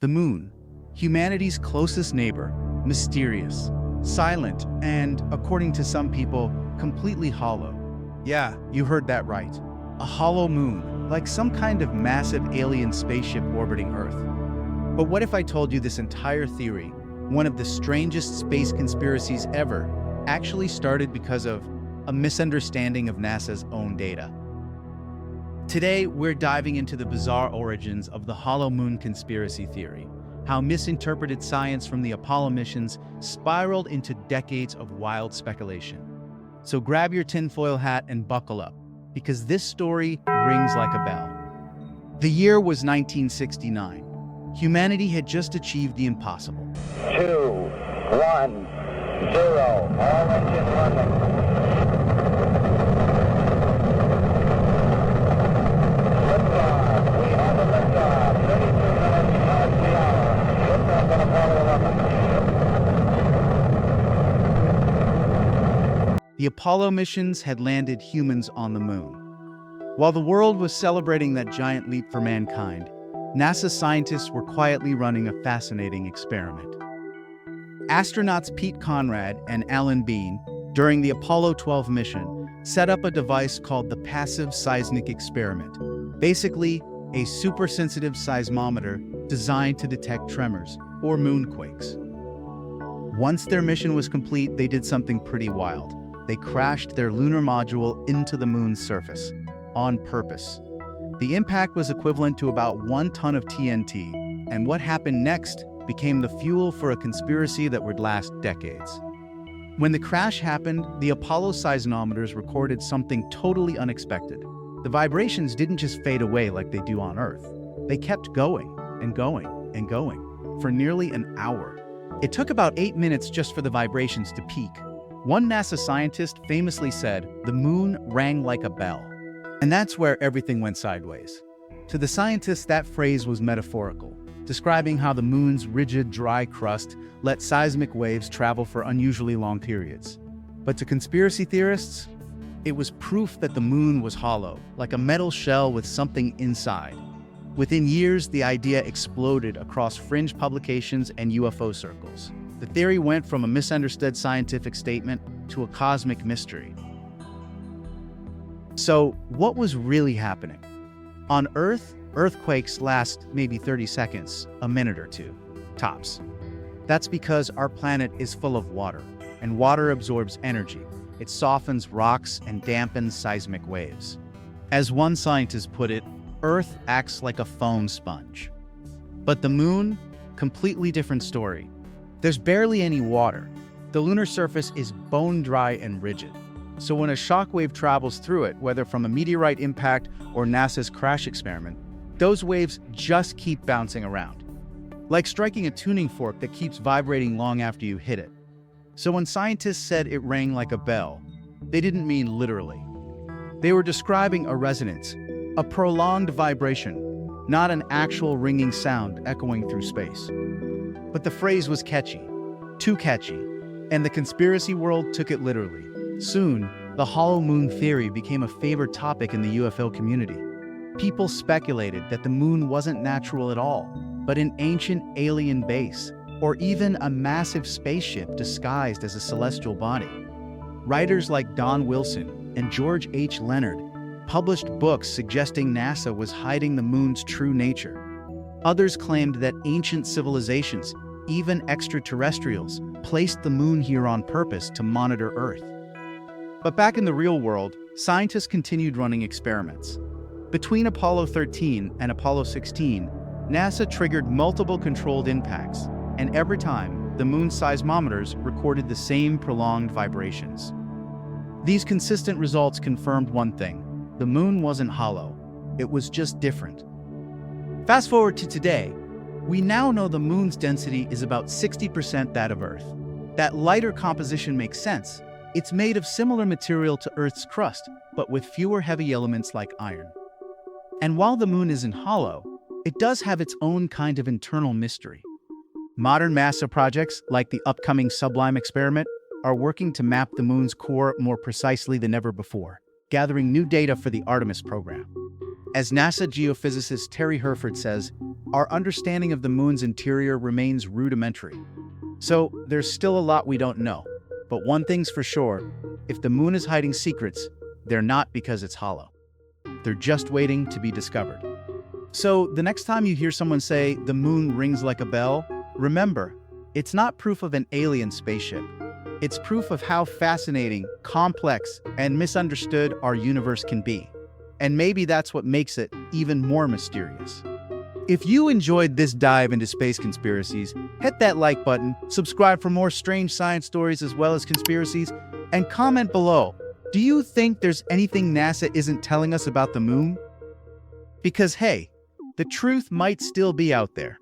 The moon, humanity's closest neighbor, mysterious, silent, and, according to some people, completely hollow. Yeah, you heard that right. A hollow moon, like some kind of massive alien spaceship orbiting Earth. But what if I told you this entire theory, one of the strangest space conspiracies ever, actually started because of a misunderstanding of NASA's own data? Today, we're diving into the bizarre origins of the hollow moon conspiracy theory, how misinterpreted science from the Apollo missions spiraled into decades of wild speculation. So grab your tinfoil hat and buckle up, because this story rings like a bell. The year was 1969. Humanity had just achieved the impossible. 2, 1, 0, all engine running. Liftoff, we have a liftoff, 32 minutes past the hour. Liftoff on Apollo 11. The Apollo missions had landed humans on the moon. While the world was celebrating that giant leap for mankind, NASA scientists were quietly running a fascinating experiment. Astronauts Pete Conrad and Alan Bean, during the Apollo 12 mission, set up a device called the Passive Seismic Experiment, basically a super-sensitive seismometer designed to detect tremors, or moonquakes. Once their mission was complete, they did something pretty wild. They crashed their lunar module into the moon's surface, on purpose. The impact was equivalent to about 1 ton of TNT, and what happened next became the fuel for a conspiracy that would last decades. When the crash happened, the Apollo seismometers recorded something totally unexpected. The vibrations didn't just fade away like they do on Earth. They kept going and going and going for nearly an hour. It took about 8 minutes just for the vibrations to peak. One NASA scientist famously said, "The moon rang like a bell." And that's where everything went sideways. To the scientists, that phrase was metaphorical, describing how the moon's rigid, dry crust let seismic waves travel for unusually long periods. But to conspiracy theorists, it was proof that the moon was hollow, like a metal shell with something inside. Within years, the idea exploded across fringe publications and UFO circles. The theory went from a misunderstood scientific statement to a cosmic mystery. So, what was really happening? On Earth, earthquakes last maybe 30 seconds, a minute or two, tops. That's because our planet is full of water, and water absorbs energy. It softens rocks and dampens seismic waves. As one scientist put it, Earth acts like a foam sponge. But the moon? Completely different story. There's barely any water. The lunar surface is bone dry and rigid. So when a shockwave travels through it, whether from a meteorite impact or NASA's crash experiment, those waves just keep bouncing around. Like striking a tuning fork that keeps vibrating long after you hit it. So when scientists said it rang like a bell, they didn't mean literally. They were describing a resonance, a prolonged vibration, not an actual ringing sound echoing through space. But the phrase was catchy, too catchy, and the conspiracy world took it literally. Soon, the hollow moon theory became a favorite topic in the UFO community. People speculated that the moon wasn't natural at all, but an ancient alien base, or even a massive spaceship disguised as a celestial body. Writers like Don Wilson and George H. Leonard published books suggesting NASA was hiding the moon's true nature. Others claimed that ancient civilizations, even extraterrestrials, placed the moon here on purpose to monitor Earth. But back in the real world, scientists continued running experiments. Between Apollo 13 and Apollo 16, NASA triggered multiple controlled impacts, and every time, the moon's seismometers recorded the same prolonged vibrations. These consistent results confirmed one thing: the moon wasn't hollow, it was just different. Fast forward to today, we now know the moon's density is about 60% that of Earth. That lighter composition makes sense. It's made of similar material to Earth's crust, but with fewer heavy elements like iron. And while the moon isn't hollow, it does have its own kind of internal mystery. Modern NASA projects, like the upcoming Sublime experiment, are working to map the moon's core more precisely than ever before, gathering new data for the Artemis program. As NASA geophysicist Terry Herford says, our understanding of the moon's interior remains rudimentary. So there's still a lot we don't know. But one thing's for sure, if the moon is hiding secrets, they're not because it's hollow. They're just waiting to be discovered. So the next time you hear someone say the moon rings like a bell, remember, it's not proof of an alien spaceship. It's proof of how fascinating, complex, and misunderstood our universe can be. And maybe that's what makes it even more mysterious. If you enjoyed this dive into space conspiracies, hit that like button, subscribe for more strange science stories as well as conspiracies, and comment below. Do you think there's anything NASA isn't telling us about the moon? Because hey, the truth might still be out there.